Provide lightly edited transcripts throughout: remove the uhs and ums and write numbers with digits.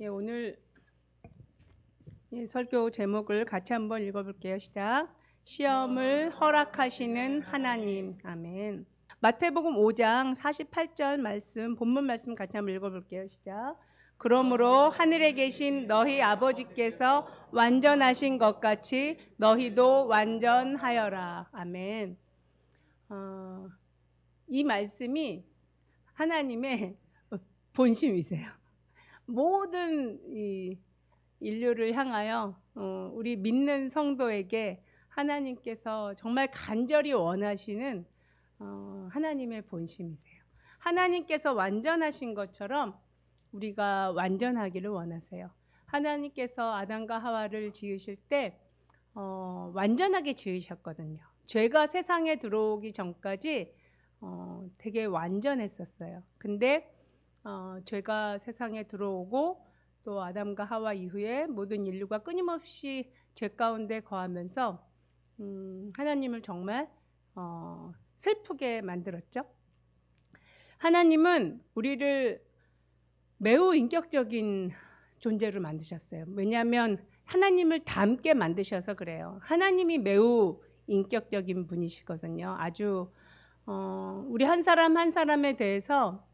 오늘 설교 제목을 같이 한번 읽어볼게요. 시작. 시험을 허락하시는 하나님. 아멘. 마태복음 5장 48절 말씀, 본문 말씀 같이 한번 읽어볼게요. 시작. 그러므로 하늘에 계신 너희 아버지께서 완전하신 것 같이 너희도 완전하여라. 아멘. 이 말씀이 하나님의 본심이세요. 모든 이 인류를 향하여 우리 믿는 성도에게 하나님께서 정말 간절히 원하시는 하나님의 본심이세요. 하나님께서 완전하신 것처럼 우리가 완전하기를 원하세요. 하나님께서 아담과 하와를 지으실 때 완전하게 지으셨거든요. 죄가 세상에 들어오기 전까지 되게 완전했었어요. 근데 죄가 세상에 들어오고 또 아담과 하와 이후에 모든 인류가 끊임없이 죄 가운데 거하면서 하나님을 정말 슬프게 만들었죠. 하나님은 우리를 매우 인격적인 존재로 만드셨어요. 왜냐하면 하나님을 닮게 만드셔서 그래요. 하나님이 매우 인격적인 분이시거든요. 아주 우리 한 사람 한 사람에 대해서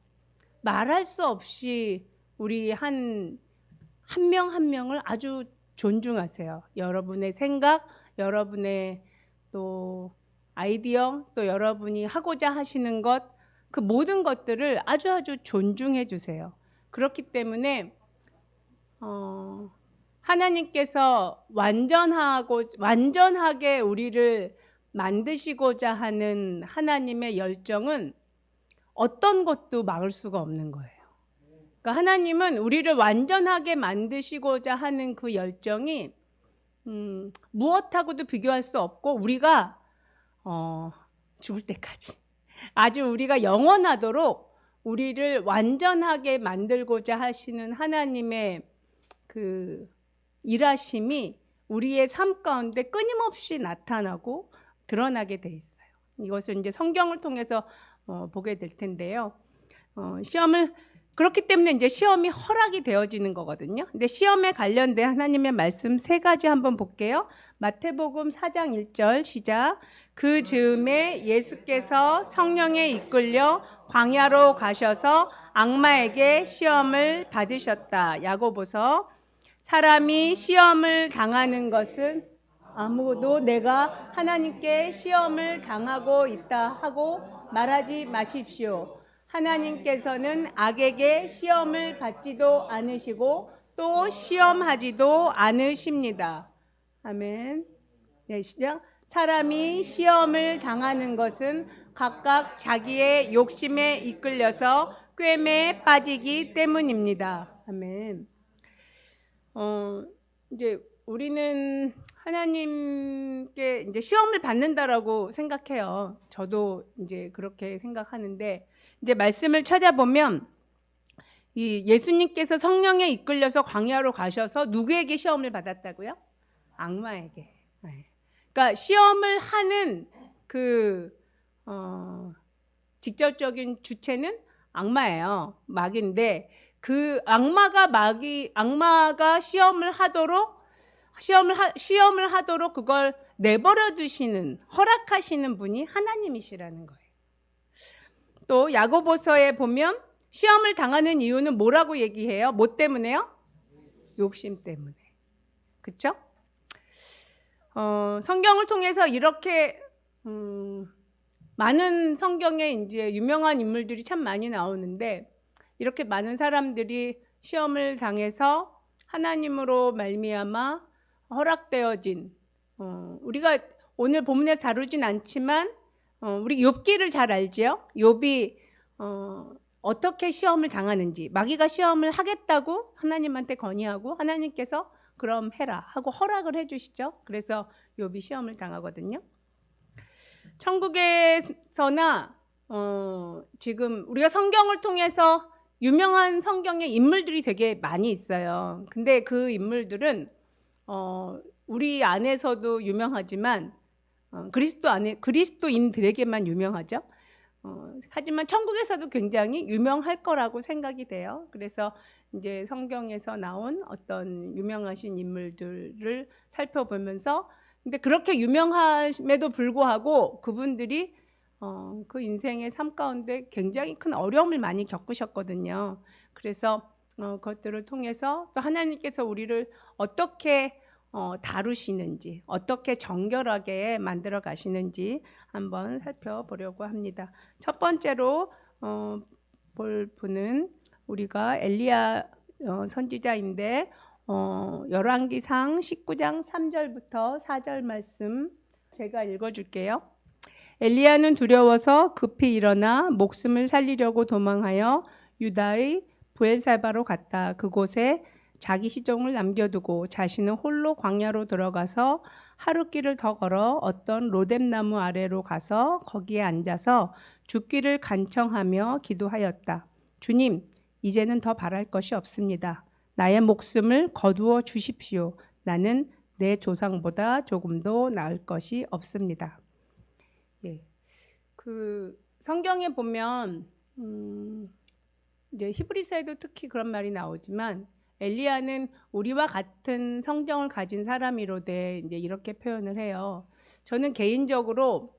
말할 수 없이 우리 한 명 한 명을 아주 존중하세요. 여러분의 생각, 여러분의 또 아이디어, 또 여러분이 하고자 하시는 것, 그 모든 것들을 아주 존중해 주세요. 그렇기 때문에 하나님께서 완전하게 우리를 만드시고자 하는 하나님의 열정은 어떤 것도 막을 수가 없는 거예요. 그러니까 하나님은 우리를 완전하게 만드시고자 하는 그 열정이 무엇하고도 비교할 수 없고 우리가 죽을 때까지 아주 우리가 영원하도록 우리를 완전하게 만들고자 하시는 하나님의 그 일하심이 우리의 삶 가운데 끊임없이 나타나고 드러나게 돼 있어요. 이것을 이제 성경을 통해서 보게 될 텐데요. 그렇기 때문에 이제 시험이 허락이 되어지는 거거든요. 근데 시험에 관련된 하나님의 말씀 세 가지 한번 볼게요. 마태복음 4장 1절 시작. 그 즈음에 예수께서 성령에 이끌려 광야로 가셔서 악마에게 시험을 받으셨다. 야고보서. 사람이 시험을 당하는 것은 아무도 내가 하나님께 시험을 당하고 있다 하고 말하지 마십시오. 하나님께서는 악에게 시험을 받지도 않으시고 또 시험하지도 않으십니다. 아멘. 네, 시작. 사람이 시험을 당하는 것은 각각 자기의 욕심에 이끌려서 꿰매에 빠지기 때문입니다. 아멘. 이제 우리는 하나님께 이제 시험을 받는다라고 생각해요. 저도 이제 그렇게 생각하는데 이제 말씀을 찾아보면 이 예수님께서 성령에 이끌려서 광야로 가셔서 누구에게 시험을 받았다고요? 악마에게. 그러니까 시험을 하는 그 직접적인 주체는 악마예요. 마귀인데 그 악마가 시험을 하도록 그걸 내버려 두시는, 허락하시는 분이 하나님이시라는 거예요. 또 야고보서에 보면 시험을 당하는 이유는 뭐라고 얘기해요? 뭐 때문에요? 욕심 때문에. 그렇죠? 성경을 통해서 이렇게 많은 성경에 이제 유명한 인물들이 참 많이 나오는데 이렇게 많은 사람들이 시험을 당해서 하나님으로 말미암아 허락되어진 우리가 오늘 본문에서 다루진 않지만 우리 욥기를 잘 알죠? 욥이 어떻게 시험을 당하는지, 마귀가 시험을 하겠다고 하나님한테 건의하고 하나님께서 그럼 해라 하고 허락을 해주시죠. 그래서 욥이 시험을 당하거든요. 천국에서나 지금 우리가 성경을 통해서 유명한 성경의 인물들이 되게 많이 있어요. 근데 그 인물들은 우리 안에서도 유명하지만 그리스도인들에게만 유명하죠. 하지만 천국에서도 굉장히 유명할 거라고 생각이 돼요. 그래서 이제 성경에서 나온 어떤 유명하신 인물들을 살펴보면서, 근데 그렇게 유명함에도 불구하고 그분들이 그 인생의 삶 가운데 굉장히 큰 어려움을 많이 겪으셨거든요. 그래서 그것들을 통해서 또 하나님께서 우리를 어떻게 다루시는지, 어떻게 정결하게 만들어 가시는지 한번 살펴보려고 합니다. 첫 번째로 볼 분은 우리가 엘리야 선지자인데, 열왕기상 19장 3절부터 4절 말씀 제가 읽어줄게요. 엘리야는 두려워서 급히 일어나 목숨을 살리려고 도망하여 유다의 부엘사바로 갔다. 그곳에 자기 시종을 남겨두고 자신은 홀로 광야로 들어가서 하루길을 더 걸어 어떤 로뎀나무 아래로 가서 거기에 앉아서 죽기를 간청하며 기도하였다. 주님, 이제는 더 바랄 것이 없습니다. 나의 목숨을 거두어 주십시오. 나는 내 조상보다 조금도 나을 것이 없습니다. 예, 그 성경에 보면 이제 히브리서에도 특히 그런 말이 나오지만, 엘리야는 우리와 같은 성정을 가진 사람이로되 이제 이렇게 표현을 해요. 저는 개인적으로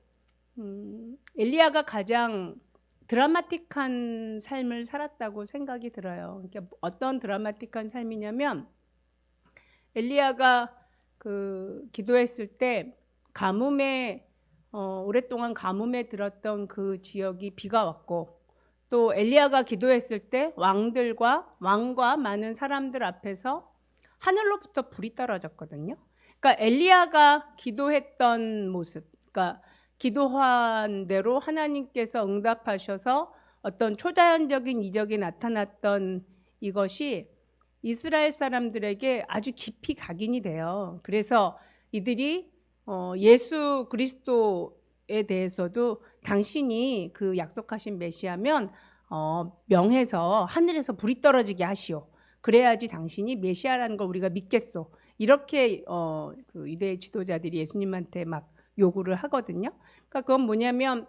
엘리야가 가장 드라마틱한 삶을 살았다고 생각이 들어요. 그러니까 어떤 드라마틱한 삶이냐면, 엘리야가 그 기도했을 때 가뭄에 오랫동안 가뭄에 들었던 그 지역이 비가 왔고, 또 엘리야가 기도했을 때 왕과 많은 사람들 앞에서 하늘로부터 불이 떨어졌거든요. 그러니까 엘리야가 기도했던 모습, 그러니까 기도한 대로 하나님께서 응답하셔서 어떤 초자연적인 이적이 나타났던 이것이 이스라엘 사람들에게 아주 깊이 각인이 돼요. 그래서 이들이 예수 그리스도에 대해서도 당신이 그 약속하신 메시아면 명해서 하늘에서 불이 떨어지게 하시오. 그래야지 당신이 메시아라는 걸 우리가 믿겠소. 이렇게 그 유대 지도자들이 예수님한테 막 요구를 하거든요. 그러니까 그건 뭐냐면,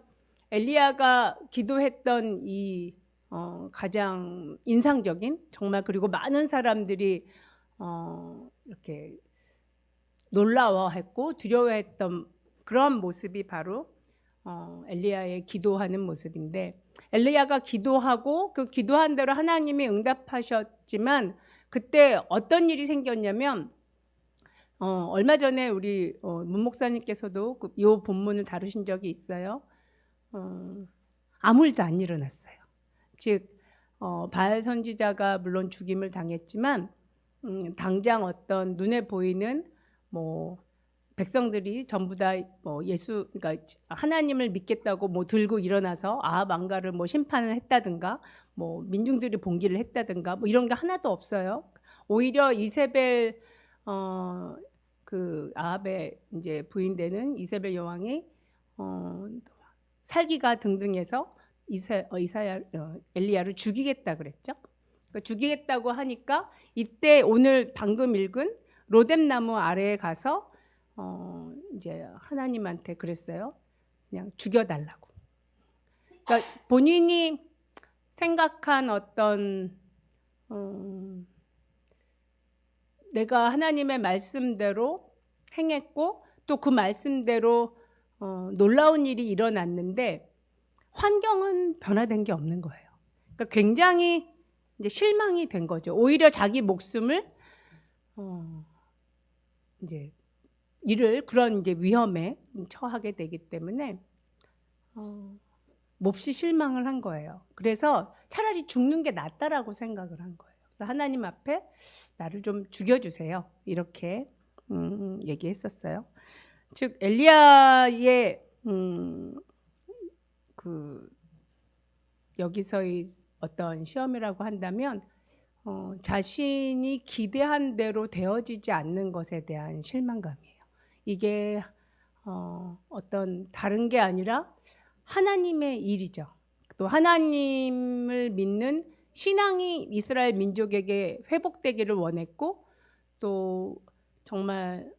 엘리야가 기도했던 이 가장 인상적인, 정말, 그리고 많은 사람들이 이렇게 놀라워했고 두려워했던 그런 모습이 바로 엘리야의 기도하는 모습인데, 엘리야가 기도하고 그 기도한 대로 하나님이 응답하셨지만, 그때 어떤 일이 생겼냐면, 얼마 전에 우리 문 목사님께서도 이 본문을 다루신 적이 있어요. 아무 일도 안 일어났어요. 즉 바알 선지자가 물론 죽임을 당했지만 당장 어떤 눈에 보이는 백성들이 전부 다 예수, 그러니까 하나님을 믿겠다고 들고 일어나서 아합 왕가를 심판을 했다든가 민중들이 봉기를 했다든가 이런 게 하나도 없어요. 오히려 이세벨 그 아합의 이제 부인되는 이세벨 여왕이 살기가 등등해서 엘리야를 죽이겠다 그랬죠. 그러니까 죽이겠다고 하니까 이때 오늘 방금 읽은 로뎀나무 아래에 가서 이제 하나님한테 그랬어요. 그냥 죽여달라고. 그러니까 본인이 생각한 어떤 내가 하나님의 말씀대로 행했고 또 그 말씀대로 놀라운 일이 일어났는데 환경은 변화된 게 없는 거예요. 그러니까 굉장히 이제 실망이 된 거죠. 오히려 자기 목숨을 이제 그런 이제 위험에 처하게 되기 때문에 몹시 실망을 한 거예요. 그래서 차라리 죽는 게 낫다라고 생각을 한 거예요. 그래서 하나님 앞에 나를 좀 죽여주세요. 이렇게 얘기했었어요. 즉 엘리야의 그 여기서의 어떤 시험이라고 한다면 자신이 기대한 대로 되어지지 않는 것에 대한 실망감이에요. 이게 어떤 다른 게 아니라 하나님의 일이죠. 또 하나님을 믿는 신앙이 이스라엘 민족에게 회복되기를 원했고, 또 정말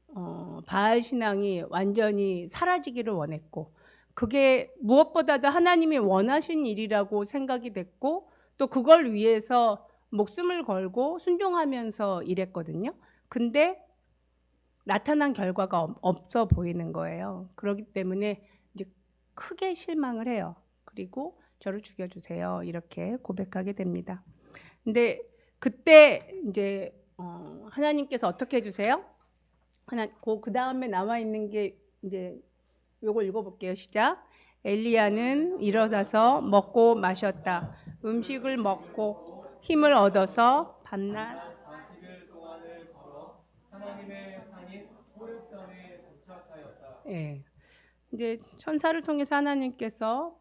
바알 신앙이 완전히 사라지기를 원했고, 그게 무엇보다도 하나님이 원하신 일이라고 생각이 됐고 또 그걸 위해서 목숨을 걸고 순종하면서 일했거든요. 근데 나타난 결과가 없어 보이는 거예요. 그렇기 때문에 이제 크게 실망을 해요. 그리고 저를 죽여주세요. 이렇게 고백하게 됩니다. 근데 그때 이제 하나님께서 어떻게 해주세요? 그 다음에 나와 있는 게 이제 요걸 읽어볼게요. 시작. 엘리야는 일어나서 먹고 마셨다. 음식을 먹고 힘을 얻어서 밤낮 40일 동안을 걸어 하나님의 산인 호렙산에 도착하였다. 예. 이제 천사를 통해서 하나님께서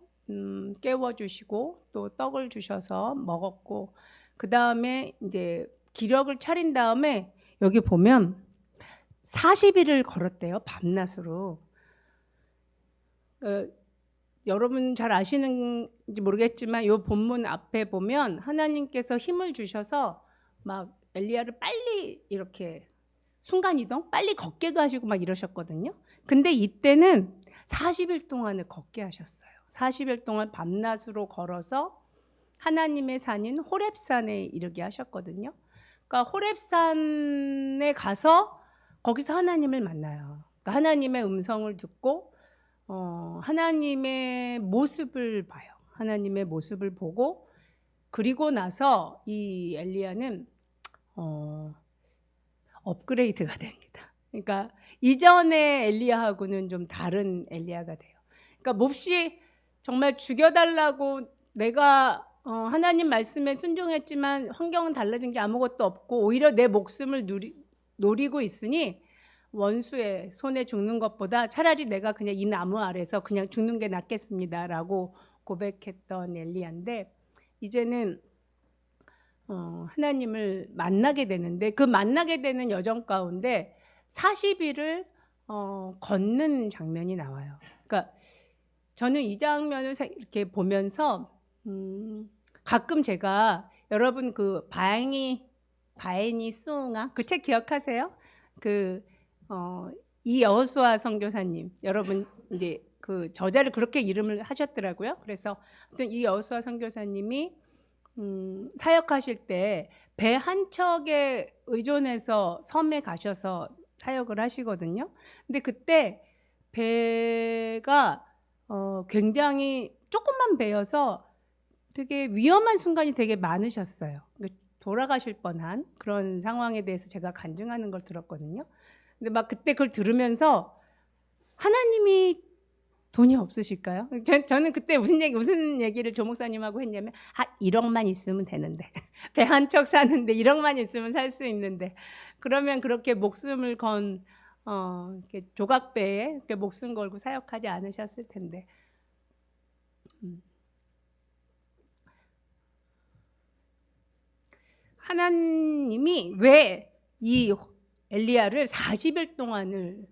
깨워주시고 또 떡을 주셔서 먹었고 그 다음에 이제 기력을 차린 다음에 여기 보면 40일을 걸었대요. 밤낮으로. 여러분 잘 아시는지 모르겠지만 이 본문 앞에 보면 하나님께서 힘을 주셔서 막 엘리야를 빨리 이렇게 순간이동 빨리 걷게도 하시고 막 이러셨거든요. 근데 이때는 40일 동안을 걷게 하셨어요. 40일 동안 밤낮으로 걸어서 하나님의 산인 호렙산에 이르게 하셨거든요. 그러니까 호렙산에 가서 거기서 하나님을 만나요. 그러니까 하나님의 음성을 듣고 하나님의 모습을 봐요. 하나님의 모습을 보고 그리고 나서 이 엘리야는 업그레이드가 됩니다. 그러니까 이전의 엘리야하고는 좀 다른 엘리야가 돼요. 그러니까 몹시 정말 죽여달라고 내가 하나님 말씀에 순종했지만 환경은 달라진 게 아무것도 없고 오히려 내 목숨을 노리고 있으니 원수의 손에 죽는 것보다 차라리 내가 그냥 이 나무 아래서 그냥 죽는 게 낫겠습니다라고 고백했던 엘리야인데 이제는 하나님을 만나게 되는데 그 만나게 되는 여정 가운데 40일을 걷는 장면이 나와요. 그러니까 저는 이 장면을 이렇게 보면서 가끔 제가 여러분 그 바에니 수응아 그 책 기억하세요? 이 여호수아 선교사님 여러분 이제 그 저자를 그렇게 이름을 하셨더라고요. 그래서 이 여호수아 선교사님이 사역하실 때 배 한 척에 의존해서 섬에 가셔서 사역을 하시거든요. 근데 그때 배가 굉장히 조그만 배여서 되게 위험한 순간이 되게 많으셨어요. 돌아가실 뻔한 그런 상황에 대해서 제가 간증하는 걸 들었거든요. 근데 막 그때 그걸 들으면서 하나님이 돈이 없으실까요? 저는 그때 무슨 얘기를 조 목사님하고 했냐면 1억만 있으면 되는데 배 한 척 사는데 1억만 있으면 살 수 있는데 그러면 그렇게 목숨을 건 이렇게 조각배에 이렇게 목숨 걸고 사역하지 않으셨을 텐데 하나님이 왜 이 엘리야를 40일 동안을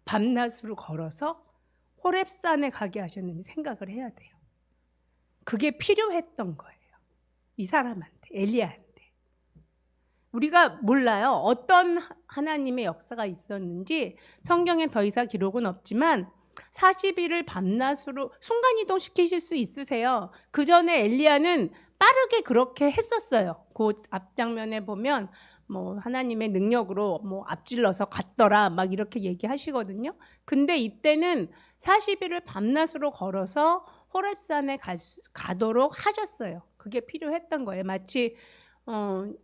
밤낮으로 걸어서 호렙산에 가게 하셨는지 생각을 해야 돼요. 그게 필요했던 거예요. 이 사람한테, 엘리야한테. 우리가 몰라요. 어떤 하나님의 역사가 있었는지 성경에 더 이상 기록은 없지만 40일을 밤낮으로 순간이동 시키실 수 있으세요. 그 전에 엘리야는 빠르게 그렇게 했었어요. 그 앞장면에 보면 뭐 하나님의 능력으로 뭐 앞질러서 갔더라 막 이렇게 얘기하시거든요. 근데 이때는 40일을 밤낮으로 걸어서 호렙산에 가도록 하셨어요. 그게 필요했던 거예요. 마치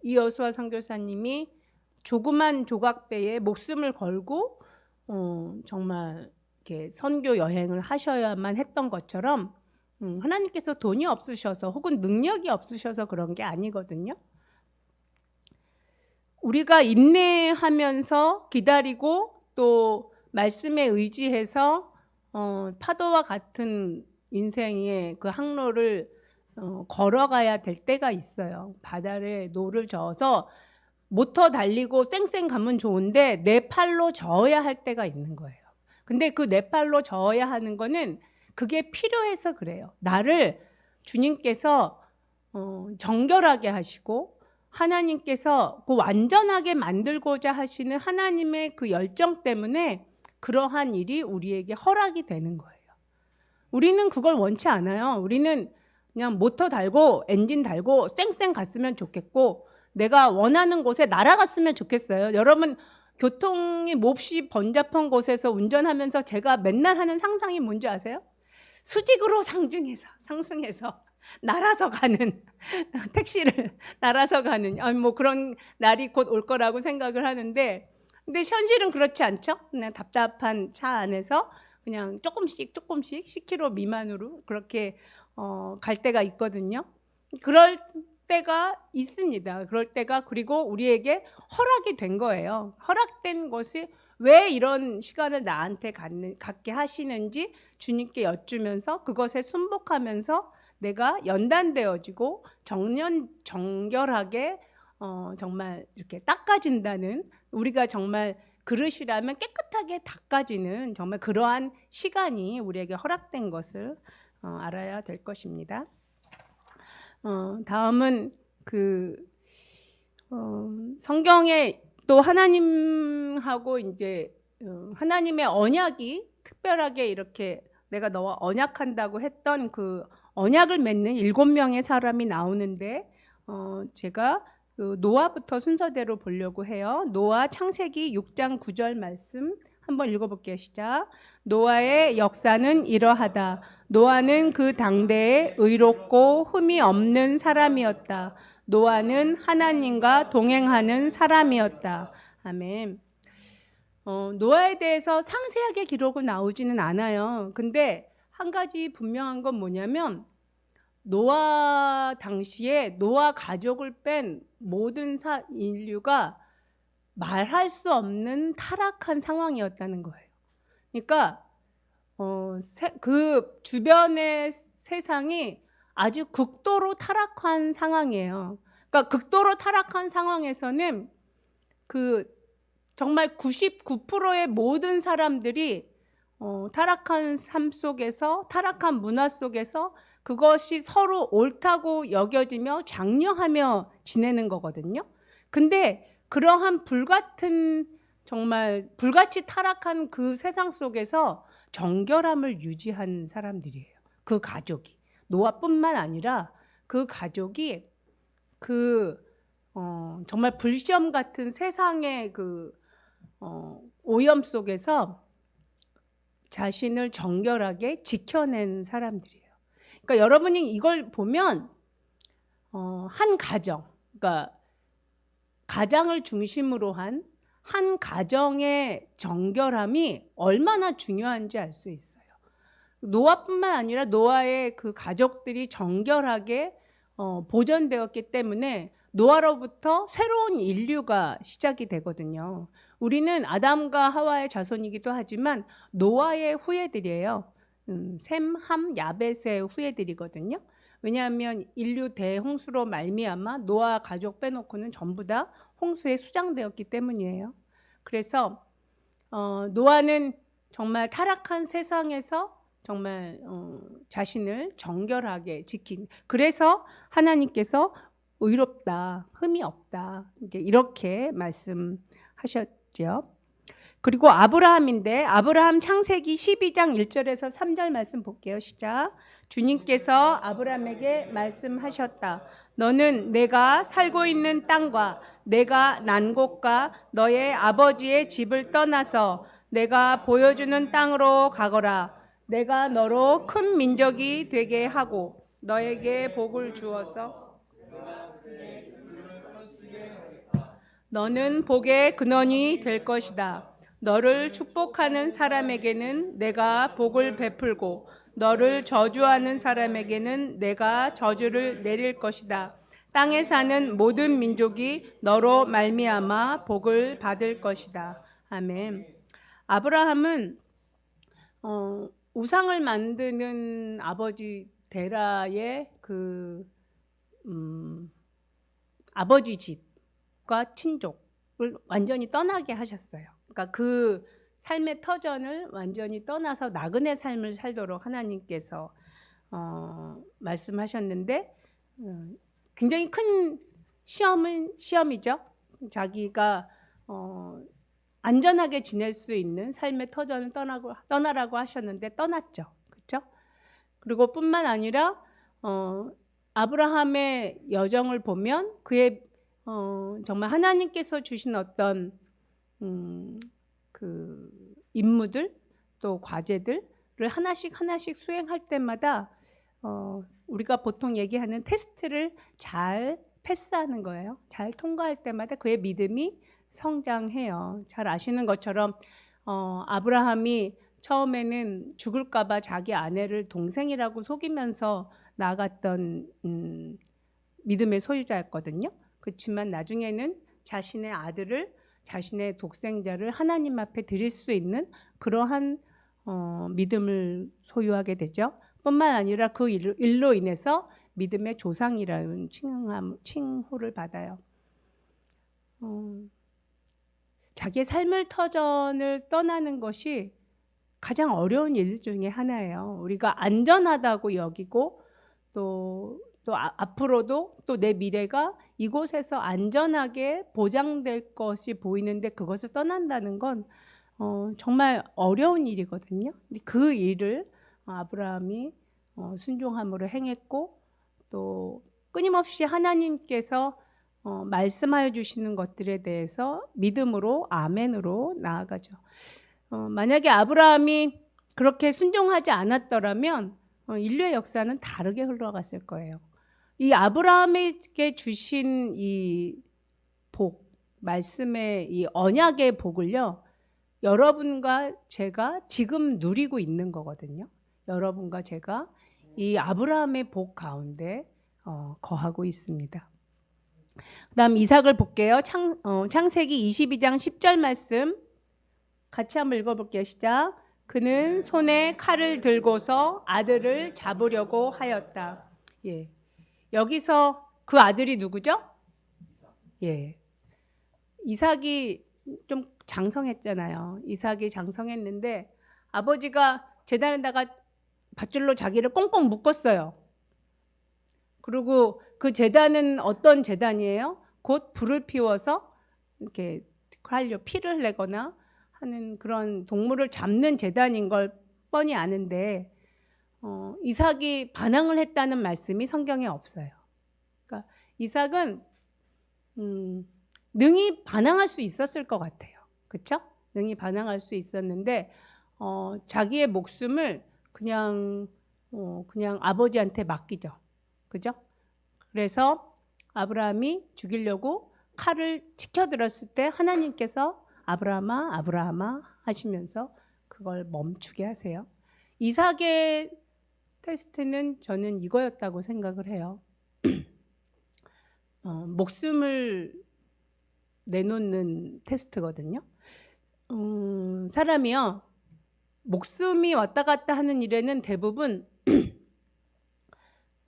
이 여호수아 선교사님이 조그만 조각배에 목숨을 걸고 정말 이렇게 선교 여행을 하셔야만 했던 것처럼 하나님께서 돈이 없으셔서 혹은 능력이 없으셔서 그런 게 아니거든요. 우리가 인내하면서 기다리고 또 말씀에 의지해서 파도와 같은 인생의 그 항로를 걸어가야 될 때가 있어요. 바다에 노를 저어서 모터 달리고 쌩쌩 가면 좋은데 내 팔로 저어야 할 때가 있는 거예요. 근데 그 내 팔로 저어야 하는 거는 그게 필요해서 그래요. 나를 주님께서 정결하게 하시고 하나님께서 그 완전하게 만들고자 하시는 하나님의 그 열정 때문에 그러한 일이 우리에게 허락이 되는 거예요. 우리는 그걸 원치 않아요. 우리는 그냥 모터 달고 엔진 달고 쌩쌩 갔으면 좋겠고 내가 원하는 곳에 날아갔으면 좋겠어요. 여러분 교통이 몹시 번잡한 곳에서 운전하면서 제가 맨날 하는 상상이 뭔지 아세요? 수직으로 상승해서 날아서 가는 택시를 날아서 가는 뭐 그런 날이 곧 올 거라고 생각을 하는데 근데 현실은 그렇지 않죠? 그냥 답답한 차 안에서 그냥 조금씩 10km 미만으로 그렇게 갈 때가 있거든요. 그럴 때가 있습니다. 그럴 때가 그리고 우리에게 허락이 된 거예요. 허락된 것이 왜 이런 시간을 나한테 갖게 하시는지 주님께 여쭈면서 그것에 순복하면서 내가 연단되어지고 정결하게 정말 이렇게 닦아진다는 우리가 정말 그릇이라면 깨끗하게 닦아지는 정말 그러한 시간이 우리에게 허락된 것을 알아야 될 것입니다. 다음은 성경에 또 하나님하고 이제 하나님의 언약이 특별하게 이렇게 내가 너와 언약한다고 했던 그 언약을 맺는 7명의 사람이 나오는데 제가 노아부터 순서대로 보려고 해요. 노아 창세기 6장 9절 말씀 한번 읽어볼게요. 시작. 노아의 역사는 이러하다. 노아는 그 당대에 의롭고 흠이 없는 사람이었다. 노아는 하나님과 동행하는 사람이었다. 아멘. 노아에 대해서 상세하게 기록은 나오지는 않아요. 근데 한 가지 분명한 건 뭐냐면 노아 당시에 노아 가족을 뺀 모든 인류가 말할 수 없는 타락한 상황이었다는 거예요. 그러니까 그 주변의 세상이 아주 극도로 타락한 상황이에요. 그러니까 극도로 타락한 상황에서는 정말 99%의 모든 사람들이 타락한 삶 속에서 타락한 문화 속에서 그것이 서로 옳다고 여겨지며 장려하며 지내는 거거든요. 근데 그러한 정말 불같이 타락한 그 세상 속에서 정결함을 유지한 사람들이에요. 그 가족이. 노아뿐만 아니라 그 가족이 정말 불시험 같은 세상의 오염 속에서 자신을 정결하게 지켜낸 사람들이에요. 그러니까 여러분이 이걸 보면 한 가정, 그러니까 가장을 중심으로 한 가정의 정결함이 얼마나 중요한지 알 수 있어요. 노아뿐만 아니라 노아의 그 가족들이 정결하게 보존되었기 때문에 노아로부터 새로운 인류가 시작이 되거든요. 우리는 아담과 하와의 자손이기도 하지만 노아의 후예들이에요. 셈, 함, 야벳의 후예들이거든요. 왜냐하면 인류 대홍수로 말미암아 노아 가족 빼놓고는 전부 다 홍수에 수장되었기 때문이에요. 그래서 노아는 정말 타락한 세상에서 정말 자신을 정결하게 지킨. 그래서 하나님께서 의롭다, 흠이 없다, 이제 이렇게 말씀하셨죠. 그리고 아브라함인데 아브라함 창세기 12장 1절에서 3절 말씀 볼게요. 시작. 주님께서 아브라함에게 말씀하셨다. 너는 내가 살고 있는 땅과 내가 난 곳과 너의 아버지의 집을 떠나서 내가 보여주는 땅으로 가거라. 내가 너로 큰 민족이 되게 하고 너에게 복을 주어서 너는 복의 근원이 될 것이다. 너를 축복하는 사람에게는 내가 복을 베풀고 너를 저주하는 사람에게는 내가 저주를 내릴 것이다. 땅에 사는 모든 민족이 너로 말미암아 복을 받을 것이다. 아멘. 아브라함은 우상을 만드는 아버지 데라의 아버지 집과 친족을 완전히 떠나게 하셨어요. 그러니까 그 삶의 터전을 완전히 떠나서 나그네 삶을 살도록 하나님께서 말씀하셨는데 굉장히 큰 시험이죠. 자기가 안전하게 지낼 수 있는 삶의 터전을 떠나라고 하셨는데 떠났죠. 그렇죠? 그리고 뿐만 아니라 아브라함의 여정을 보면 그의 정말 하나님께서 주신 어떤 그 임무들 또 과제들을 하나씩 수행할 때마다 우리가 보통 얘기하는 테스트를 잘 패스하는 거예요. 잘 통과할 때마다 그의 믿음이 성장해요. 잘 아시는 것처럼 아브라함이 처음에는 죽을까 봐 자기 아내를 동생이라고 속이면서 나아갔던 믿음의 소유자였거든요. 그렇지만 나중에는 자신의 아들을, 자신의 독생자를 하나님 앞에 드릴 수 있는 그러한 믿음을 소유하게 되죠. 뿐만 아니라 그 일로 인해서 믿음의 조상이라는 칭호를 받아요. 자기의 삶의 터전을 떠나는 것이 가장 어려운 일 중에 하나예요. 우리가 안전하다고 여기고 또 앞으로도 또 내 미래가 이곳에서 안전하게 보장될 것이 보이는데 그것을 떠난다는 건 정말 어려운 일이거든요. 그 일을 아브라함이 순종함으로 행했고 또 끊임없이 하나님께서 말씀하여 주시는 것들에 대해서 믿음으로 아멘으로 나아가죠. 만약에 아브라함이 그렇게 순종하지 않았더라면 인류의 역사는 다르게 흘러갔을 거예요. 이 아브라함에게 주신 이 복, 말씀의 이 언약의 복을요, 여러분과 제가 지금 누리고 있는 거거든요. 여러분과 제가 이 아브라함의 복 가운데 거하고 있습니다. 그 다음 이삭을 볼게요. 창세기 22장 10절 말씀 같이 한번 읽어볼게요. 시작. 그는 손에 칼을 들고서 아들을 잡으려고 하였다. 예. 여기서 그 아들이 누구죠? 예. 이삭이 좀 장성했잖아요. 이삭이 장성했는데 아버지가 제단에다가 밧줄로 자기를 꽁꽁 묶었어요. 그리고 그 제단은 어떤 제단이에요? 곧 불을 피워서 이렇게 칼로 피를 내거나 하는 그런 동물을 잡는 제단인 걸 뻔히 아는데 이삭이 반항을 했다는 말씀이 성경에 없어요. 그러니까 이삭은 능히 반항할 수 있었을 것 같아요. 그렇죠? 능히 반항할 수 있었는데 자기의 목숨을 그냥 아버지한테 맡기죠. 그죠? 그래서 아브라함이 죽이려고 칼을 치켜들었을 때 하나님께서 아브라함아 아브라함아 하시면서 그걸 멈추게 하세요. 이삭의 테스트는 저는 이거였다고 생각을 해요. 목숨을 내놓는 테스트거든요. 사람이요, 목숨이 왔다 갔다 하는 일에는 대부분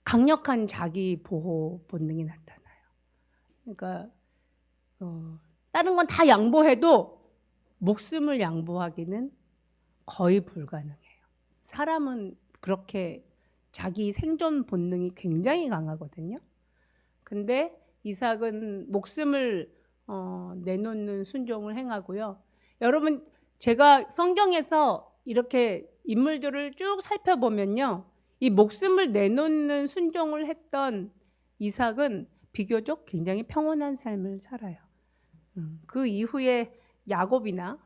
강력한 자기 보호 본능이 나타나요. 그러니까 다른 건 다 양보해도 목숨을 양보하기는 거의 불가능해요. 사람은 그렇게 자기 생존 본능이 굉장히 강하거든요. 근데 이삭은 목숨을 내놓는 순종을 행하고요. 여러분, 제가 성경에서 이렇게 인물들을 쭉 살펴보면요, 이 목숨을 내놓는 순종을 했던 이삭은 비교적 굉장히 평온한 삶을 살아요. 그 이후에 야곱이나,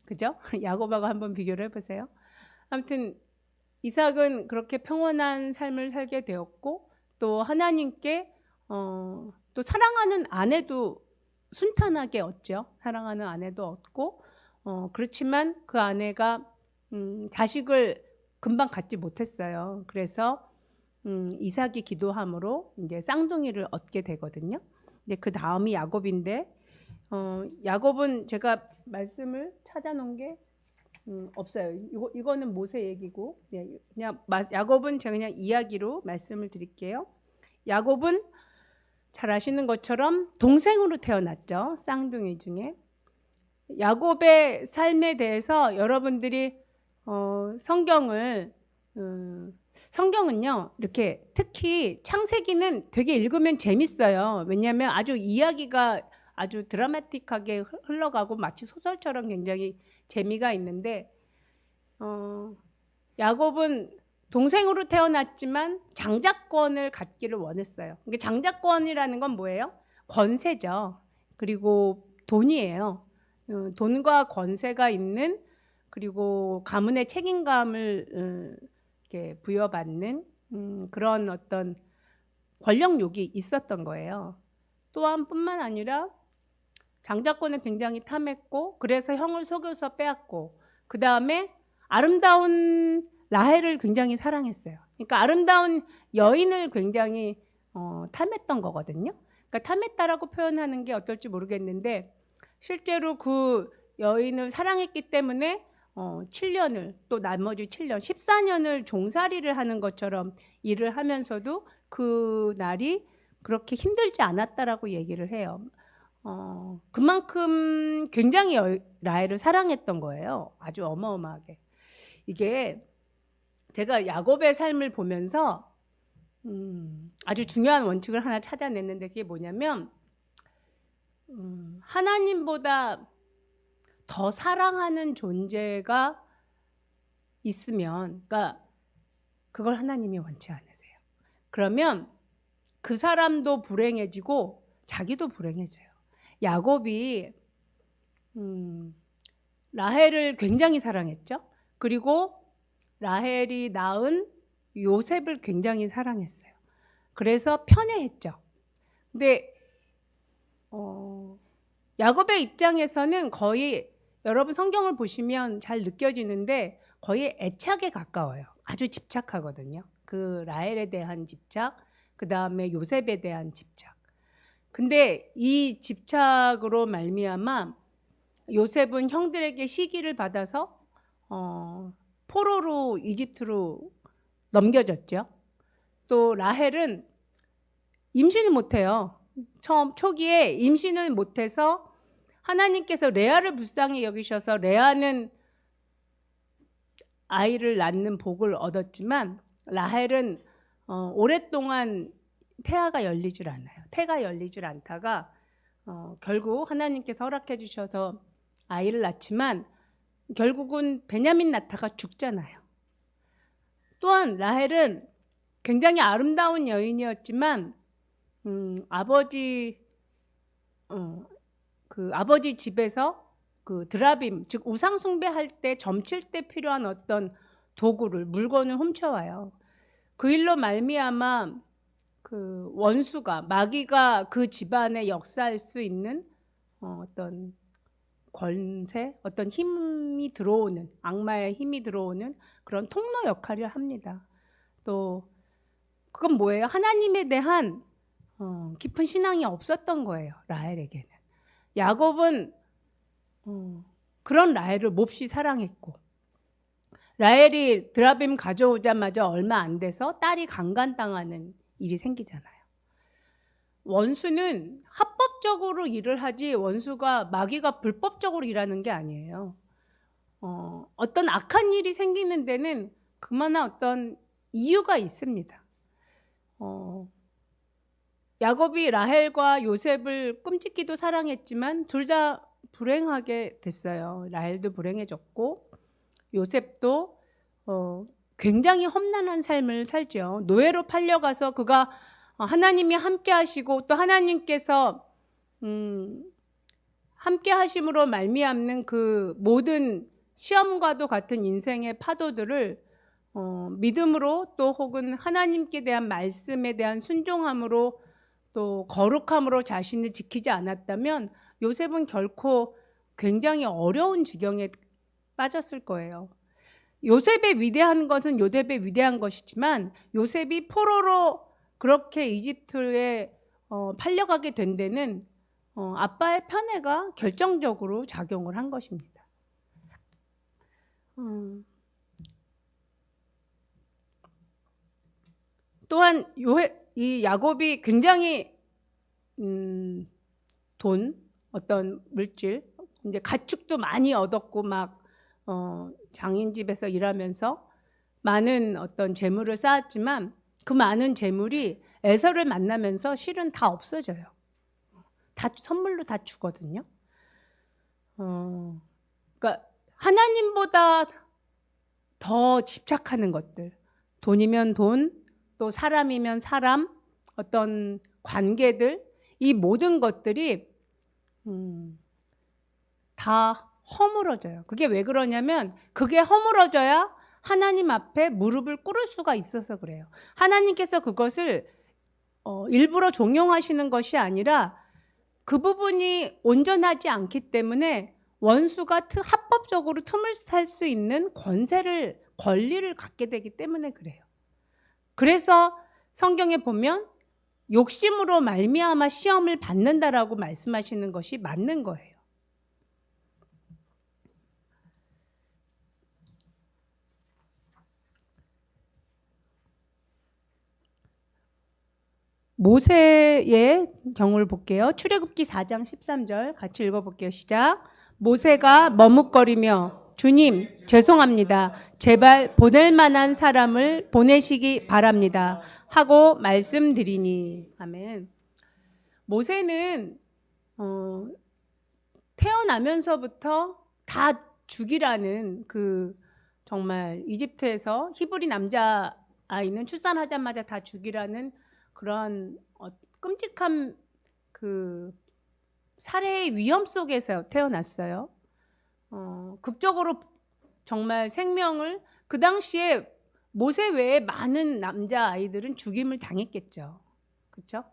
그죠? 야곱하고 한번 비교를 해보세요. 아무튼 이삭은 그렇게 평온한 삶을 살게 되었고 또 하나님께 또 사랑하는 아내도 순탄하게 얻죠. 사랑하는 아내도 얻고 그렇지만 그 아내가 자식을 금방 갖지 못했어요. 그래서 이삭이 기도함으로 이제 쌍둥이를 얻게 되거든요. 근데 그 다음이 야곱인데 야곱은 제가 말씀을 찾아놓은 게 없어요. 이거는 모세 얘기고 그냥 야곱은 제가 그냥 이야기로 말씀을 드릴게요. 야곱은 잘 아시는 것처럼 동생으로 태어났죠. 쌍둥이 중에. 야곱의 삶에 대해서 여러분들이 성경은요 이렇게 특히 창세기는 되게 읽으면 재밌어요. 왜냐하면 아주 이야기가 아주 드라마틱하게 흘러가고 마치 소설처럼 굉장히 재미가 있는데 야곱은 동생으로 태어났지만 장자권을 갖기를 원했어요. 이게 장자권이라는 건 뭐예요? 권세죠. 그리고 돈이에요. 돈과 권세가 있는, 그리고 가문의 책임감을 이렇게 부여받는 그런 어떤 권력욕이 있었던 거예요. 또한 뿐만 아니라 장자권을 굉장히 탐했고, 그래서 형을 속여서 빼앗고, 그 다음에 아름다운 라헬을 굉장히 사랑했어요. 그러니까 아름다운 여인을 굉장히 탐했던 거거든요. 그러니까 탐했다라고 표현하는 게 어떨지 모르겠는데, 실제로 그 여인을 사랑했기 때문에 7년을, 또 나머지 7년, 14년을 종살이를 하는 것처럼 일을 하면서도 그 날이 그렇게 힘들지 않았다라고 얘기를 해요. 그만큼 굉장히 라헬을 사랑했던 거예요. 아주 어마어마하게. 이게 제가 야곱의 삶을 보면서 아주 중요한 원칙을 하나 찾아냈는데, 그게 뭐냐면 하나님보다 더 사랑하는 존재가 있으면, 그러니까 그걸 하나님이 원치 않으세요. 그러면 그 사람도 불행해지고 자기도 불행해져요. 야곱이 라헬을 굉장히 사랑했죠. 그리고 라헬이 낳은 요셉을 굉장히 사랑했어요. 그래서 편애했죠. 근데 야곱의 입장에서는 거의, 여러분 성경을 보시면 잘 느껴지는데 거의 애착에 가까워요. 아주 집착하거든요. 그 라헬에 대한 집착, 그 다음에 요셉에 대한 집착. 근데 이 집착으로 말미암아 요셉은 형들에게 시기를 받아서 포로로 이집트로 넘겨졌죠. 또 라헬은 임신을 못해요. 초기에 임신을 못해서 하나님께서 레아를 불쌍히 여기셔서 레아는 아이를 낳는 복을 얻었지만 라헬은 오랫동안 태가 열리질 않다가 결국 하나님께서 허락해 주셔서 아이를 낳지만 결국은 베냐민 낳다가 죽잖아요. 또한 라헬은 굉장히 아름다운 여인이었지만 아버지 집에서 그 드라빔, 즉 우상 숭배할 때 점칠 때 필요한 어떤 도구를, 물건을 훔쳐와요. 그 일로 말미암아 그 원수가, 마귀가 그 집안에 역사할 수 있는 어떤 권세, 어떤 힘이 들어오는, 악마의 힘이 들어오는 그런 통로 역할을 합니다. 또 그건 뭐예요? 하나님에 대한 깊은 신앙이 없었던 거예요, 라헬에게는. 야곱은 그런 라헬을 몹시 사랑했고, 라헬이 드라빔 가져오자마자 얼마 안 돼서 딸이 강간당하는 일이 생기잖아요. 원수는 합법적으로 일을 하지, 원수가, 마귀가 불법적으로 일하는 게 아니에요. 어떤 악한 일이 생기는 데는 그만한 어떤 이유가 있습니다. 야곱이 라헬과 요셉을 끔찍히도 사랑했지만 둘 다 불행하게 됐어요. 라헬도 불행해졌고 요셉도 굉장히 험난한 삶을 살죠. 노예로 팔려가서 그가 하나님이 함께 하시고 또 하나님께서 함께 하심으로 말미암는 그 모든 시험과도 같은 인생의 파도들을 믿음으로, 또 혹은 하나님께 대한 말씀에 대한 순종함으로, 또 거룩함으로 자신을 지키지 않았다면 요셉은 결코 굉장히 어려운 지경에 빠졌을 거예요. 요셉의 위대한 것은 요셉의 위대한 것이지만, 요셉이 포로로 그렇게 이집트에 팔려가게 된 데는 아빠의 편애가 결정적으로 작용을 한 것입니다. 또한 이 야곱이 굉장히 돈, 어떤 물질, 이제 가축도 많이 얻었고 막 장인 집에서 일하면서 많은 어떤 재물을 쌓았지만 그 많은 재물이 에서를 만나면서 실은 다 없어져요. 다 선물로 다 주거든요. 그러니까 하나님보다 더 집착하는 것들, 돈이면 돈, 또 사람이면 사람, 어떤 관계들, 이 모든 것들이 다 허물어져요. 그게 왜 그러냐면 그게 허물어져야 하나님 앞에 무릎을 꿇을 수가 있어서 그래요. 하나님께서 그것을 일부러 종용하시는 것이 아니라 그 부분이 온전하지 않기 때문에 원수가 합법적으로 틈을 살 수 있는 권리를 갖게 되기 때문에 그래요. 그래서 성경에 보면 욕심으로 말미암아 시험을 받는다라고 말씀하시는 것이 맞는 거예요. 모세의 경우를 볼게요. 출애굽기 4장 13절 같이 읽어볼게요. 시작. 모세가 머뭇거리며 주님 죄송합니다. 제발 보낼 만한 사람을 보내시기 바랍니다. 하고 말씀드리니. 아멘. 모세는 태어나면서부터 다 죽이라는 그 정말 이집트에서 히브리 남자 아이는 출산하자마자 다 죽이라는 그런 끔찍한 그 살해의 위험 속에서 태어났어요. 극적으로 정말 생명을 그 당시에 모세 외에 많은 남자 아이들은 죽임을 당했겠죠. 그렇죠?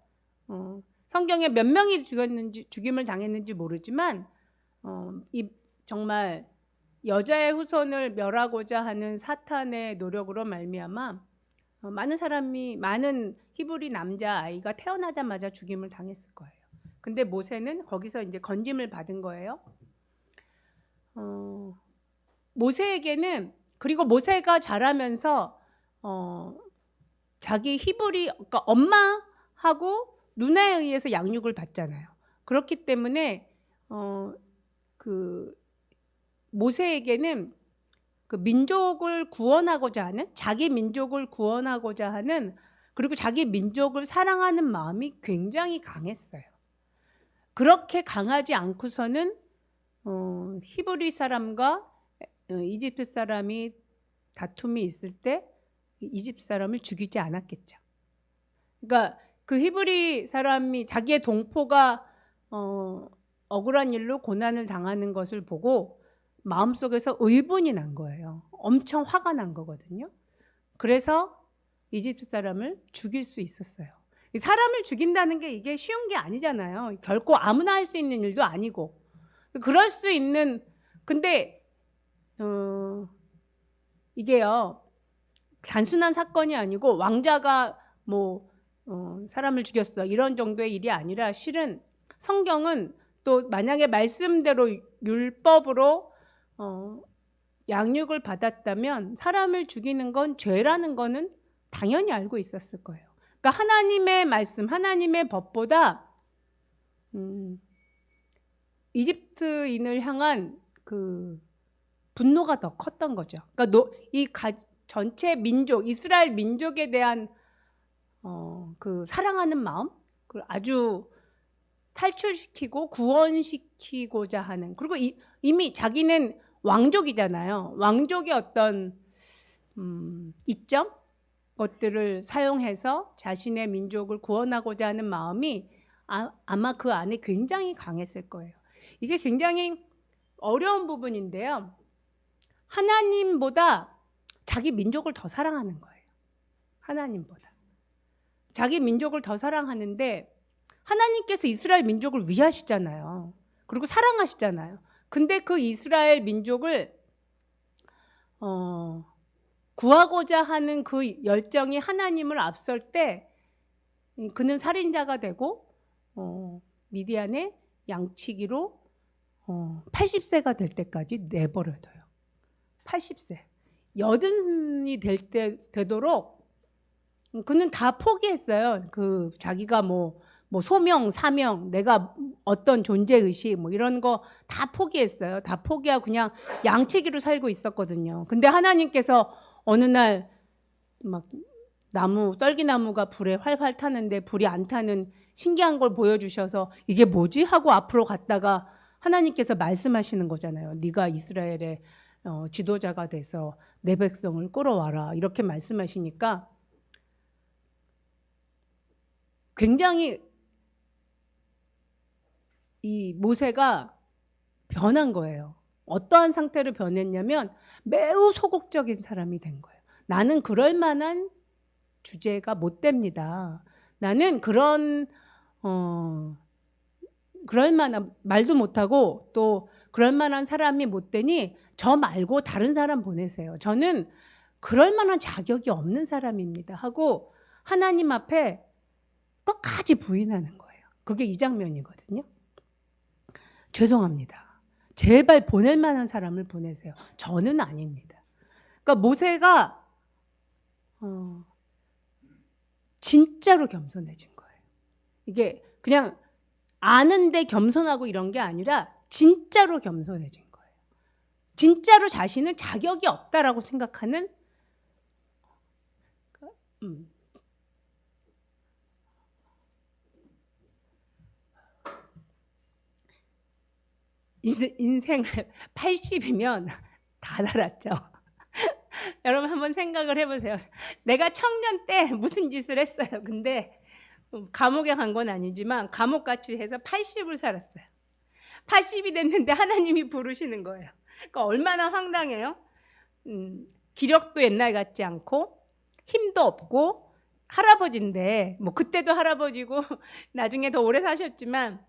성경에 몇 명이 죽임을 당했는지 모르지만 이 정말 여자의 후손을 멸하고자 하는 사탄의 노력으로 말미암아 많은 히브리 남자 아이가 태어나자마자 죽임을 당했을 거예요. 근데 모세는 거기서 이제 건짐을 받은 거예요. 모세에게는, 그리고 모세가 자라면서 자기 그러니까 엄마하고 누나에 의해서 양육을 받잖아요. 그렇기 때문에 그 모세에게는 그 민족을 구원하고자 하는, 자기 민족을 구원하고자 하는, 그리고 자기 민족을 사랑하는 마음이 굉장히 강했어요. 그렇게 강하지 않고서는 히브리 사람과 이집트 사람이 다툼이 있을 때 이집트 사람을 죽이지 않았겠죠. 그러니까 그 히브리 사람이 자기의 동포가 억울한 일로 고난을 당하는 것을 보고 마음속에서 의분이 난 거예요. 엄청 화가 난 거거든요. 그래서 이집트 사람을 죽일 수 있었어요. 사람을 죽인다는 게 이게 쉬운 게 아니잖아요. 결코 아무나 할 수 있는 일도 아니고. 그럴 수 있는, 근데 이게요 단순한 사건이 아니고 왕자가 사람을 죽였어 이런 정도의 일이 아니라, 실은 성경은 또 만약에 말씀대로 율법으로 양육을 받았다면 사람을 죽이는 건 죄라는 거는 당연히 알고 있었을 거예요. 그러니까 하나님의 말씀, 하나님의 법보다 이집트인을 향한 그 분노가 더 컸던 거죠. 그러니까 전체 민족, 이스라엘 민족에 대한 그 사랑하는 마음, 아주 탈출시키고 구원시키고자 하는, 그리고 이미 자기는 왕족이잖아요. 왕족의 어떤 이점 것들을 사용해서 자신의 민족을 구원하고자 하는 마음이 아마 그 안에 굉장히 강했을 거예요. 이게 굉장히 어려운 부분인데요. 하나님보다 자기 민족을 더 사랑하는 거예요. 하나님보다. 자기 민족을 더 사랑하는데 하나님께서 이스라엘 민족을 위하시잖아요. 그리고 사랑하시잖아요. 근데 그 이스라엘 민족을 구하고자 하는 그 열정이 하나님을 앞설 때 그는 살인자가 되고 미디안의 양치기로 80세가 될 때까지 내버려둬요. 80세. 80이 되도록 그는 다 포기했어요. 그 자기가 소명, 사명, 내가 어떤 존재의식 이런 거 다 포기했어요. 다 포기하고 그냥 양치기로 살고 있었거든요. 근데 하나님께서 어느 날 막 떨기나무가 불에 활활 타는데 불이 안 타는 신기한 걸 보여주셔서 이게 뭐지? 하고 앞으로 갔다가 하나님께서 말씀하시는 거잖아요. 네가 이스라엘의 지도자가 돼서 내 백성을 끌어와라 이렇게 말씀하시니까 굉장히 이 모세가 변한 거예요. 어떠한 상태로 변했냐면 매우 소극적인 사람이 된 거예요. 나는 그럴 만한 주제가 못 됩니다. 나는 그럴 만한 말도 못하고 또 그럴 만한 사람이 못 되니 저 말고 다른 사람 보내세요. 저는 그럴 만한 자격이 없는 사람입니다 하고 하나님 앞에 끝까지 부인하는 거예요. 그게 이 장면이거든요. 죄송합니다. 제발 보낼 만한 사람을 보내세요. 저는 아닙니다. 그러니까 모세가 진짜로 겸손해진 거예요. 이게 그냥 아는데 겸손하고 이런 게 아니라 진짜로 겸손해진 거예요. 진짜로 자신은 자격이 없다라고 생각하는 인생을 80이면 다 달았죠. 여러분 한번 생각을 해보세요. 내가 청년 때 무슨 짓을 했어요. 근데 감옥에 간 건 아니지만 감옥같이 해서 80을 살았어요. 80이 됐는데 하나님이 부르시는 거예요. 그러니까 얼마나 황당해요. 기력도 옛날 같지 않고 힘도 없고 할아버지인데 뭐 그때도 할아버지고 나중에 더 오래 사셨지만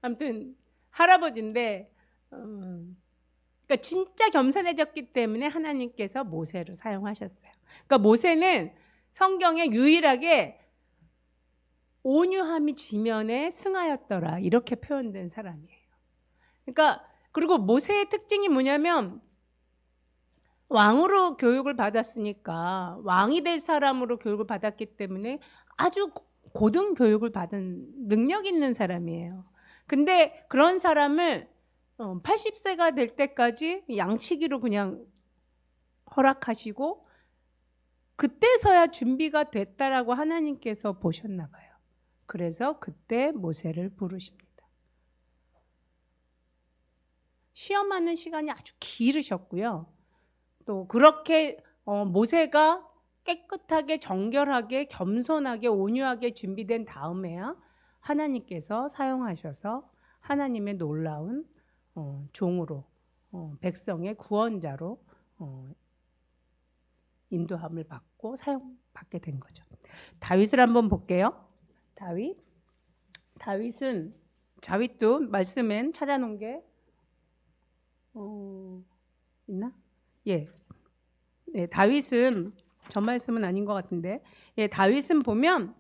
아무튼 할아버지인데 그러니까 진짜 겸손해졌기 때문에 하나님께서 모세를 사용하셨어요. 그러니까 모세는 성경에 유일하게 온유함이 지면에 승하였더라 이렇게 표현된 사람이에요. 그러니까 그리고 모세의 특징이 뭐냐면 왕으로 교육을 받았으니까 왕이 될 사람으로 교육을 받았기 때문에 아주 고등 교육을 받은 능력 있는 사람이에요. 근데 그런 사람을 80세가 될 때까지 양치기로 그냥 허락하시고 그때서야 준비가 됐다라고 하나님께서 보셨나 봐요. 그래서 그때 모세를 부르십니다. 시험하는 시간이 아주 길으셨고요. 또 그렇게 모세가 깨끗하게 정결하게 겸손하게 온유하게 준비된 다음에야 하나님께서 사용하셔서 하나님의 놀라운 종으로 백성의 구원자로 인도함을 받고 사용받게 된 거죠. 다윗을 한번 볼게요. 다윗도 말씀엔 찾아놓은 게 있나? 예. 네, 다윗은 저 말씀은 아닌 것 같은데, 예, 다윗은 보면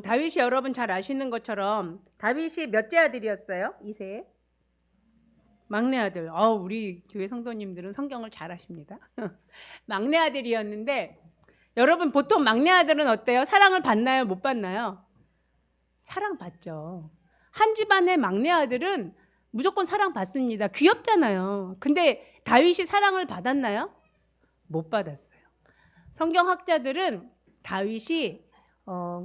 다윗이 여러분 잘 아시는 것처럼 다윗이 몇째 아들이었어요? 2세. 막내 아들. 우리 교회 성도님들은 성경을 잘 아십니다. 막내 아들이었는데 여러분 보통 막내 아들은 어때요? 사랑을 받나요? 못 받나요? 사랑받죠. 한 집안의 막내 아들은 무조건 사랑받습니다. 귀엽잖아요. 근데 다윗이 사랑을 받았나요? 못 받았어요. 성경학자들은 다윗이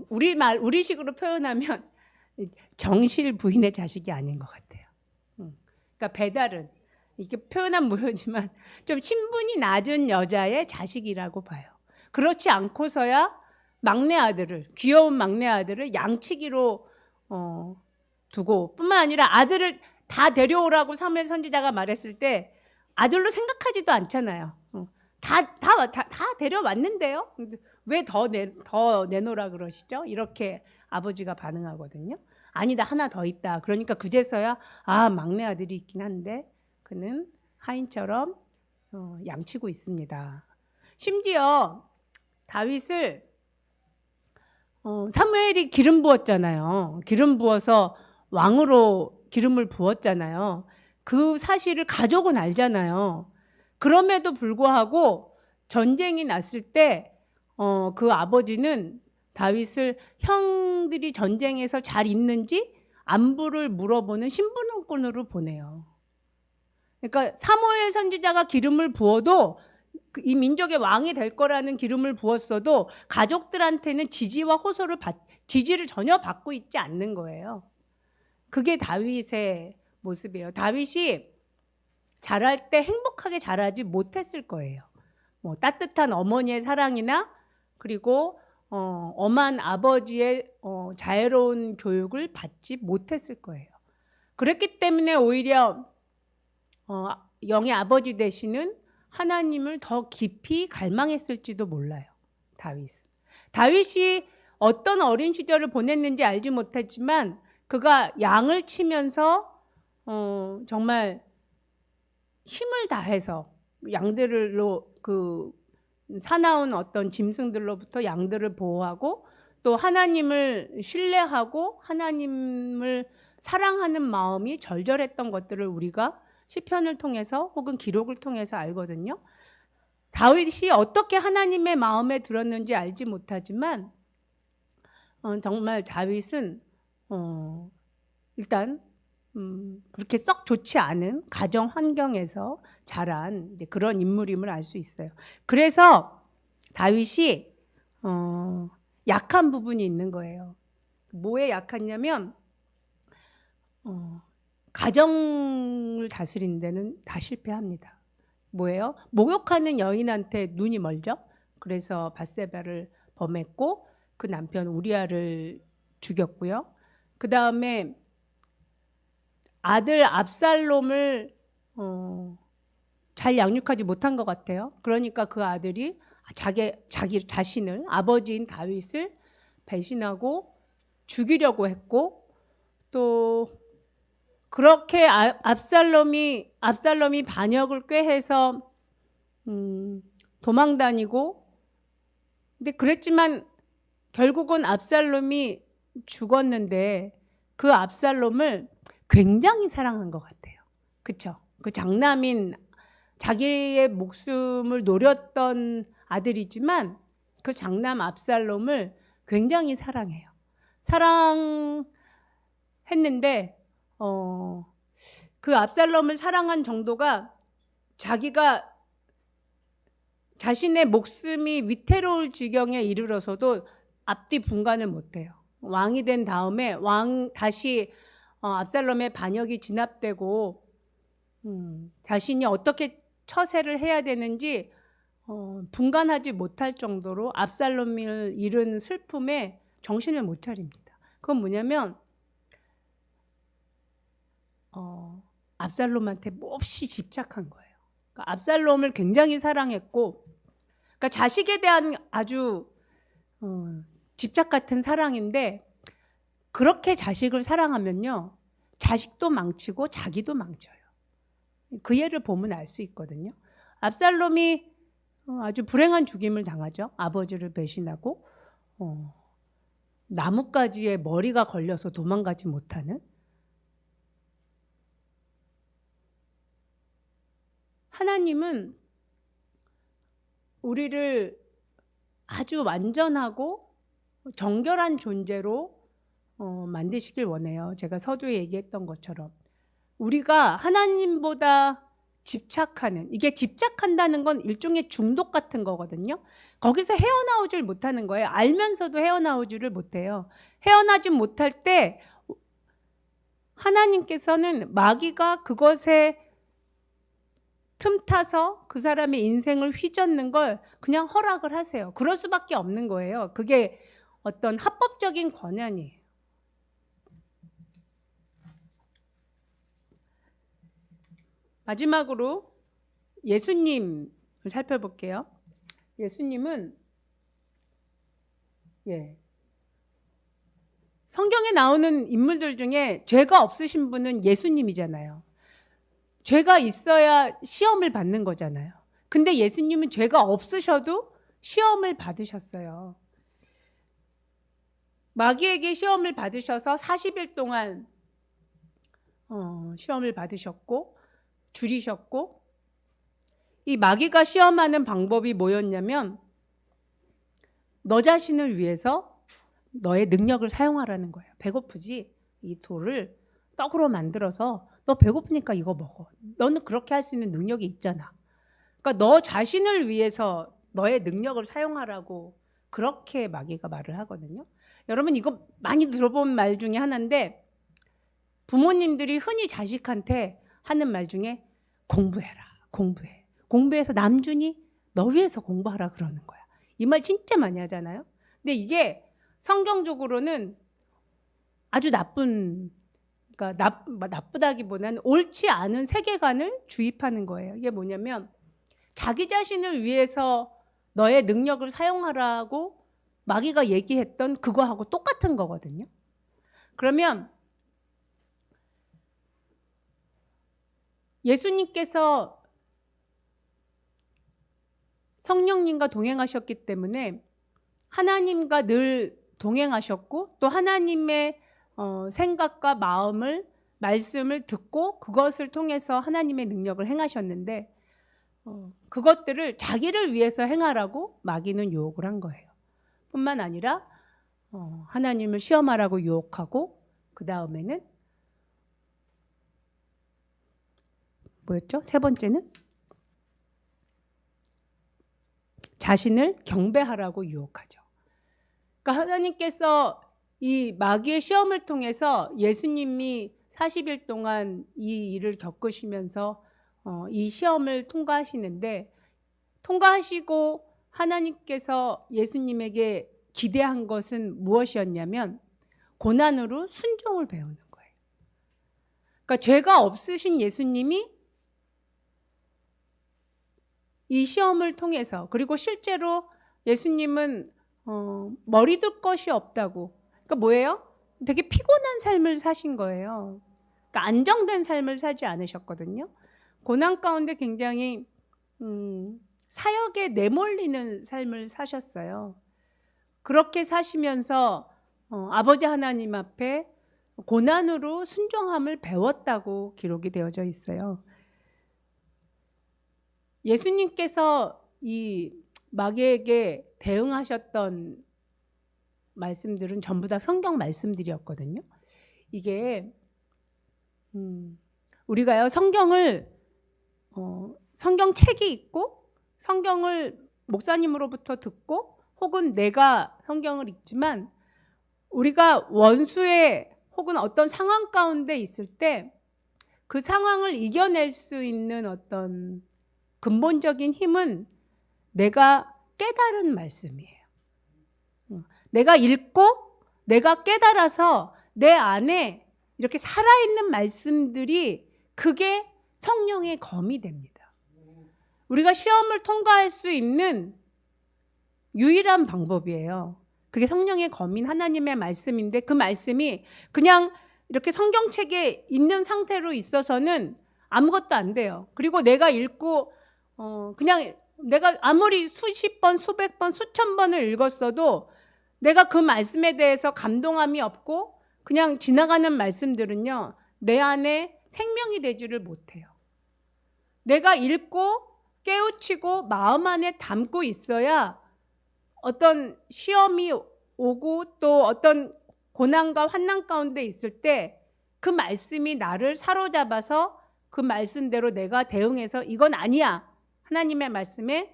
우리식으로 표현하면 정실 부인의 자식이 아닌 것 같아요. 그러니까 배달은 이렇게 표현한 모양이지만 좀 신분이 낮은 여자의 자식이라고 봐요. 그렇지 않고서야 귀여운 막내 아들을 양치기로 두고 뿐만 아니라 아들을 다 데려오라고 사무엘 선지자가 말했을 때 아들로 생각하지도 않잖아요. 다 데려왔는데요. 왜 더 내놓으라 그러시죠? 이렇게 아버지가 반응하거든요. 아니다, 하나 더 있다. 그러니까 그제서야 막내 아들이 있긴 한데 그는 하인처럼 양치고 있습니다. 심지어 다윗을 사무엘이 기름 부었잖아요. 기름 부어서 왕으로 기름을 부었잖아요. 그 사실을 가족은 알잖아요. 그럼에도 불구하고 전쟁이 났을 때 그 아버지는 다윗을 형들이 전쟁에서 잘 있는지 안부를 물어보는 신분원권으로 보내요. 그러니까 사무엘 선지자가 기름을 부어도 이 민족의 왕이 될 거라는 기름을 부었어도 가족들한테는 지지를 전혀 받고 있지 않는 거예요. 그게 다윗의 모습이에요. 다윗이 자랄 때 행복하게 자라지 못했을 거예요. 뭐 따뜻한 어머니의 사랑이나 그리고 엄한 아버지의 자애로운 교육을 받지 못했을 거예요. 그랬기 때문에 오히려 영의 아버지 되시는 하나님을 더 깊이 갈망했을지도 몰라요. 다윗이 어떤 어린 시절을 보냈는지 알지 못했지만 그가 양을 치면서 정말 힘을 다해서 양들로 사나운 어떤 짐승들로부터 양들을 보호하고 또 하나님을 신뢰하고 하나님을 사랑하는 마음이 절절했던 것들을 우리가 시편을 통해서 혹은 기록을 통해서 알거든요. 다윗이 어떻게 하나님의 마음에 들었는지 알지 못하지만 정말 다윗은 일단 그렇게 썩 좋지 않은 가정 환경에서 자란 이제 그런 인물임을 알 수 있어요. 그래서 다윗이 약한 부분이 있는 거예요. 뭐에 약했냐면 가정을 다스리는 데는 다 실패합니다. 뭐예요? 목욕하는 여인한테 눈이 멀죠. 그래서 밧세바를 범했고 그 남편 우리아를 죽였고요. 그 다음에 아들 압살롬을 잘 양육하지 못한 것 같아요. 그러니까 그 아들이 자기 자신을 아버지인 다윗을 배신하고 죽이려고 했고 또 그렇게 압살롬이 반역을 꾀해서 도망다니고 근데 그랬지만 결국은 압살롬이 죽었는데 그 압살롬을 굉장히 사랑한 것 같아요. 그렇죠? 그 장남인 자기의 목숨을 노렸던 아들이지만 그 장남 압살롬을 굉장히 사랑해요. 사랑했는데 그 압살롬을 사랑한 정도가 자기가 자신의 목숨이 위태로울 지경에 이르러서도 앞뒤 분간을 못해요. 왕이 된 다음에 다시 압살롬의 반역이 진압되고 자신이 어떻게 처세를 해야 되는지 분간하지 못할 정도로 압살롬을 잃은 슬픔에 정신을 못 차립니다. 그건 뭐냐면 압살롬한테 몹시 집착한 거예요. 그러니까 압살롬을 굉장히 사랑했고 그러니까 자식에 대한 아주 집착 같은 사랑인데 그렇게 자식을 사랑하면요 자식도 망치고 자기도 망쳐요. 그 예를 보면 알 수 있거든요. 압살롬이 아주 불행한 죽임을 당하죠. 아버지를 배신하고 나뭇가지에 머리가 걸려서 도망가지 못하는. 하나님은 우리를 아주 완전하고 정결한 존재로 만드시길 원해요. 제가 서두에 얘기했던 것처럼 우리가 하나님보다 집착하는, 이게 집착한다는 건 일종의 중독 같은 거거든요. 거기서 헤어나오질 못하는 거예요. 알면서도 헤어나오지를 못해요. 헤어나지 못할 때 하나님께서는 마귀가 그것에 틈타서 그 사람의 인생을 휘젓는 걸 그냥 허락을 하세요. 그럴 수밖에 없는 거예요. 그게 어떤 합법적인 권한이에요. 마지막으로 예수님을 살펴볼게요. 예수님은 성경에 나오는 인물들 중에 죄가 없으신 분은 예수님이잖아요. 죄가 있어야 시험을 받는 거잖아요. 근데 예수님은 죄가 없으셔도 시험을 받으셨어요. 마귀에게 시험을 받으셔서 40일 동안 시험을 받으셨고 줄이셨고, 이 마귀가 시험하는 방법이 뭐였냐면 너 자신을 위해서 너의 능력을 사용하라는 거예요. 배고프지? 이 돌을 떡으로 만들어서 너 배고프니까 이거 먹어. 너는 그렇게 할 수 있는 능력이 있잖아. 그러니까 너 자신을 위해서 너의 능력을 사용하라고 그렇게 마귀가 말을 하거든요. 여러분 이거 많이 들어본 말 중에 하나인데 부모님들이 흔히 자식한테 하는 말 중에 공부해라. 공부해. 공부해서 남준이 너 위해서 공부하라 그러는 거야. 이 말 진짜 많이 하잖아요. 근데 이게 성경적으로는 아주 나쁜, 그러니까 나쁘다기보다는 옳지 않은 세계관을 주입하는 거예요. 이게 뭐냐면 자기 자신을 위해서 너의 능력을 사용하라고 마귀가 얘기했던 그거하고 똑같은 거거든요. 그러면 예수님께서 성령님과 동행하셨기 때문에 하나님과 늘 동행하셨고 또 하나님의 생각과 마음을 말씀을 듣고 그것을 통해서 하나님의 능력을 행하셨는데 그것들을 자기를 위해서 행하라고 마귀는 유혹을 한 거예요. 뿐만 아니라 하나님을 시험하라고 유혹하고 그 다음에는 뭐였죠? 세 번째는 자신을 경배하라고 유혹하죠. 그러니까 하나님께서 이 마귀의 시험을 통해서 예수님이 40일 동안 이 일을 겪으시면서 이 시험을 통과하시는데 통과하시고 하나님께서 예수님에게 기대한 것은 무엇이었냐면 고난으로 순종을 배우는 거예요. 그러니까 죄가 없으신 예수님이 이 시험을 통해서 그리고 실제로 예수님은 머리 둘 것이 없다고. 그러니까 뭐예요? 되게 피곤한 삶을 사신 거예요. 그러니까 안정된 삶을 살지 않으셨거든요. 고난 가운데 굉장히 사역에 내몰리는 삶을 사셨어요. 그렇게 사시면서 아버지 하나님 앞에 고난으로 순종함을 배웠다고 기록이 되어져 있어요. 예수님께서 이 마귀에게 대응하셨던 말씀들은 전부 다 성경 말씀들이었거든요. 이게 우리가요 성경을 성경책이 있고 성경을 목사님으로부터 듣고 혹은 내가 성경을 읽지만 우리가 원수의 혹은 어떤 상황 가운데 있을 때 그 상황을 이겨낼 수 있는 어떤 근본적인 힘은 내가 깨달은 말씀이에요. 내가 읽고 내가 깨달아서 내 안에 이렇게 살아있는 말씀들이 그게 성령의 검이 됩니다. 우리가 시험을 통과할 수 있는 유일한 방법이에요. 그게 성령의 검인 하나님의 말씀인데 그 말씀이 그냥 이렇게 성경책에 있는 상태로 있어서는 아무것도 안 돼요. 그리고 내가 읽고 그냥 내가 아무리 수십 번, 수백 번, 수천 번을 읽었어도 내가 그 말씀에 대해서 감동함이 없고 그냥 지나가는 말씀들은요 내 안에 생명이 되지를 못해요. 내가 읽고 깨우치고 마음 안에 담고 있어야 어떤 시험이 오고 또 어떤 고난과 환난 가운데 있을 때 그 말씀이 나를 사로잡아서 그 말씀대로 내가 대응해서 이건 아니야. 하나님의 말씀에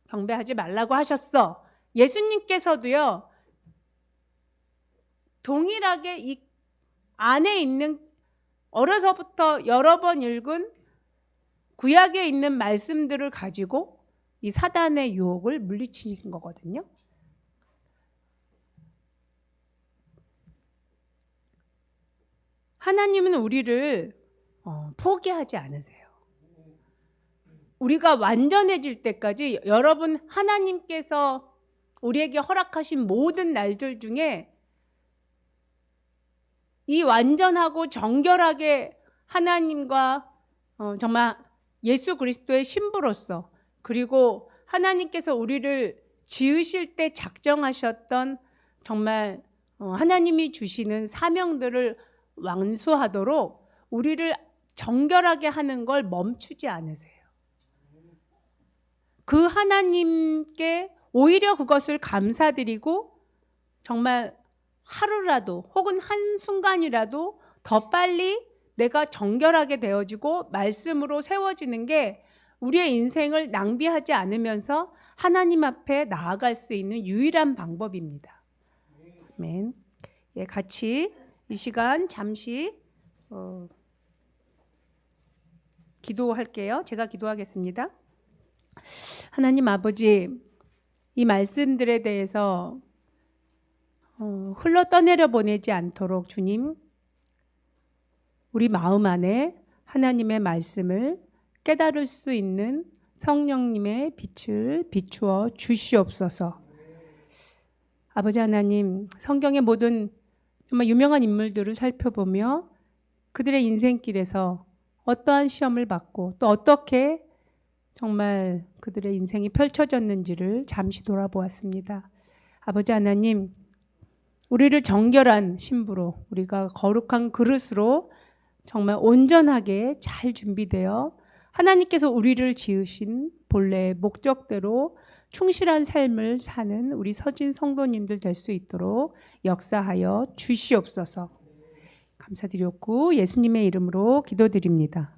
경배하지 말라고 하셨어. 예수님께서도요. 동일하게 이 안에 있는 어려서부터 여러 번 읽은 구약에 있는 말씀들을 가지고 이 사단의 유혹을 물리치는 거거든요. 하나님은 우리를 포기하지 않으세요. 우리가 완전해질 때까지 여러분 하나님께서 우리에게 허락하신 모든 날들 중에 이 완전하고 정결하게 하나님과 정말 예수 그리스도의 신부로서 그리고 하나님께서 우리를 지으실 때 작정하셨던 정말 하나님이 주시는 사명들을 완수하도록 우리를 정결하게 하는 걸 멈추지 않으세요. 그 하나님께 오히려 그것을 감사드리고 정말 하루라도 혹은 한순간이라도 더 빨리 내가 정결하게 되어지고 말씀으로 세워지는 게 우리의 인생을 낭비하지 않으면서 하나님 앞에 나아갈 수 있는 유일한 방법입니다. 아멘. 예, 같이 이 시간 잠시 기도할게요. 제가 기도하겠습니다. 하나님 아버지, 이 말씀들에 대해서 흘러 떠내려 보내지 않도록 주님, 우리 마음 안에 하나님의 말씀을 깨달을 수 있는 성령님의 빛을 비추어 주시옵소서. 아버지 하나님, 성경의 모든 정말 유명한 인물들을 살펴보며 그들의 인생길에서 어떠한 시험을 받고 또 어떻게 정말 그들의 인생이 펼쳐졌는지를 잠시 돌아보았습니다. 아버지 하나님, 우리를 정결한 신부로, 우리가 거룩한 그릇으로 정말 온전하게 잘 준비되어 하나님께서 우리를 지으신 본래의 목적대로 충실한 삶을 사는 우리 서진 성도님들 될 수 있도록 역사하여 주시옵소서. 감사드렸고 예수님의 이름으로 기도드립니다.